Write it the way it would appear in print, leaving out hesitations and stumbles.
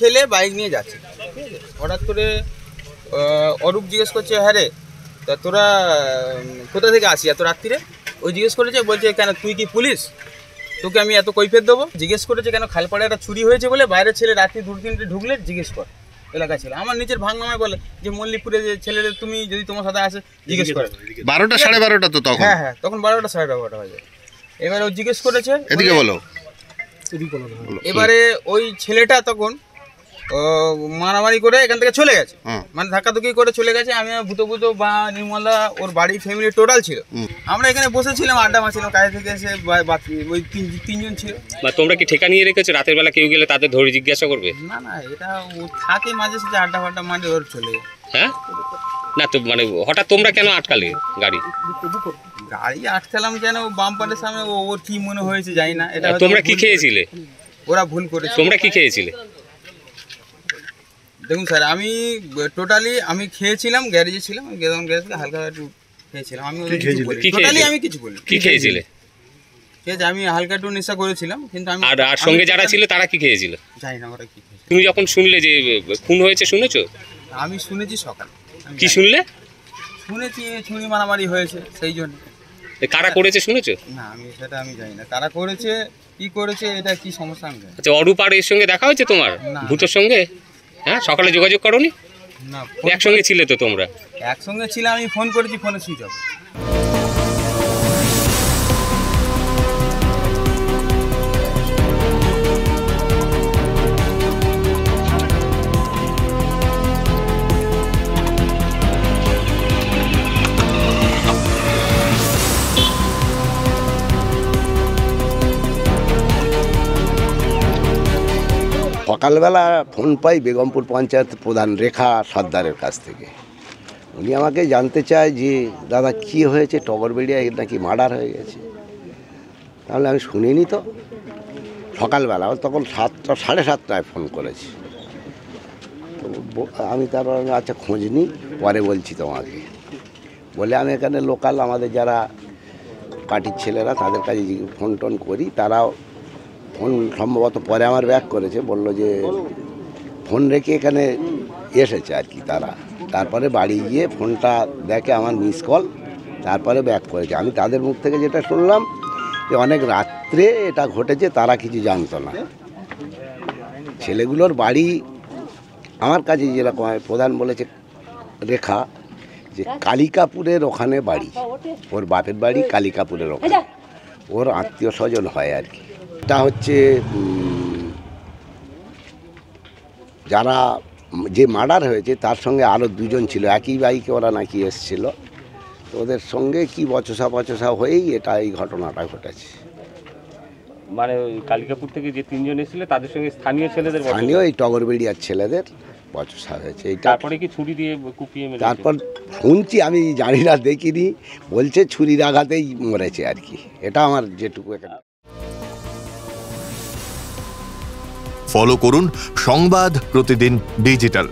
ছেলে বাইক নিয়ে যাচ্ছে, হঠাৎ করে অরূপ জিজ্ঞেস করছে, হ্যাঁ রে তা তোরা কোথা থেকে আসি এত রাত্রিরে? ওই জিজ্ঞেস করেছে, বলছে কেন তুই কি পুলিশ, তোকে আমি এত কৈফিয়ত দেবো? জিজ্ঞেস করেছে কেন খালপাড়ে একটা চুরি হয়েছে বলে বাইরের ছেলে রাত্রি 2-3টে ঢুকলে জিজ্ঞেস কর এলাকা ছিল। আমার নিচের ভাঙনামায় বলে যে মল্লিকপুরে যে ছেলেদের তুমি যদি তোমার সাথে আসে জিজ্ঞেস করে 12টা 12:30 তো তখন। হ্যাঁ তখন 12টা 12:30 হয়ে যায়। এবারে ও জিজ্ঞেস করেছে, এদিকে বলো। এবারে ওই ছেলেটা তখন মারামারি করে এখান থেকে চলে গেছে, মানে ধাক্কাধুকি করে চলে গেছে। আমি ভূত বা নির্মলা ওর বাড়ি ফ্যামিলি টোটাল ছিল। আমরা এখানে বসেছিলাম, আড্ডা মারছিলাম, কাজে থেকে এসে ওই তিনজন ছিল। বা তোমরা কি ঠেকা নিয়ে রেখেছো, রাতের বেলা কেউ গেলে তাদের ধরে জিজ্ঞাসা করবে? না এটা ও থাকে মাঝে সাঝে আড্ডা ফাড্ডা মারে ওর চলে যায়। হ্যাঁ না তো মানে হঠাৎ তোমরা কেন আটকালে গাড়ি? গাড়ি আটকালাম কেন, বাম্পারের সামনে ওর কি মনে হয়েছে জানি না। এটা তোমরা কি খেয়েছিলে? ওরা ভুল করেছে। তোমরা কি খেয়েছিলে? দেখুন স্যার, আমি টোটালি আমি খেয়েছিলাম, গ্যারেজে ছিলাম, গ্যারেজ থেকে হালকা একটু খেয়েছিলাম। আমি কিছু বলি। কি খেয়েছিলে? আমি হালকা একটু নেশা করেছিলাম, কিন্তু আমি আর সঙ্গে যারা ছিল তারা কি খেয়েছিল জানি না ওরা কি খেয়েছিল। তুমি যখন শুনলে যে খুন হয়েছে শুনেছো? আমি শুনেছি সকালে। কি শুনলে? শুনেছি ছুরি মারামারি হয়েছে, সেই জন্য। কারা করেছে শুনেছো? না সেটা আমি জানি না কারা করেছে, কি করেছে, এটা কি সমস্যা আমি জানি। আচ্ছা, অরূপ আর এর সঙ্গে দেখা হয়েছে তোমার ভূতের সঙ্গে? হ্যাঁ, সকালে যোগাযোগ করোনি? না, একসঙ্গে ছিলে তো তোমরা? একসঙ্গে ছিলাম, আমি ফোন করেছি, ফোনে সুইচ অফ। সকালবেলা ফোন পাই বেগমপুর পঞ্চায়েত প্রধান রেখা সর্দারের কাছ থেকে। উনি আমাকে জানতে চায় যে দাদা কী হয়েছে, টগরবেড়িয়ায় নাকি মার্ডার হয়ে গেছে। তাহলে আমি শুনিনি তো। সকালবেলা তখন 7টা 7:30টায় ফোন করেছি। তো আমি তারপর আচ্ছা খোঁজ নিই, পরে বলছি তোমাকে বলে আমি এখানে লোকাল আমাদের যারা পার্টির ছেলেরা তাদের কাছে ফোন টোন করি। তারাও ফোন সম্ভবত পরে আমার ব্যাক করেছে, বলল যে ফোন রেখে এখানে এসেছে আর কি তারা। তারপরে বাড়ি গিয়ে ফোনটা দেখে আমার মিস কল, তারপরে ব্যাক করেছে। আমি তাদের মুখ থেকে যেটা শুনলাম যে অনেক রাত্রে এটা ঘটেছে, তারা কিছু জানতো না। ছেলেগুলোর বাড়ি আমার কাছে যেরকম প্রধান বলেছে রেখা যে কালিকাপুরের ওখানে বাড়ি, ওর বাপের বাড়ি কালিকাপুরের ওখানে, ওর আত্মীয় স্বজন হয় আর কি। এটা হচ্ছে যারা যে মার্ডার হয়েছে তার সঙ্গে আরও 2জন ছিল, একই বাইকে ওরা নাকি এসেছিল। তো ওদের সঙ্গে কি বচসা হয়েই এই ঘটনাটা ঘটেছে। মানে কালিকাপুর থেকে যে 3জন এসেছিল তাদের সঙ্গে স্থানীয় ছেলেদের, স্থানীয় এই টগরবেড়িয়ার ছেলেদের বচসা হয়েছে। তারপরে কি ছুরি দিয়ে কুপিয়ে মেরেছে? তারপর শুনছি, আমি জানি না, দেখিনি, বলছে ছুরির আঘাতেই মরেছে আর কি। এটা আমার যেটুকু। ফলো করুন সংবাদ প্রতিদিন ডিজিটাল।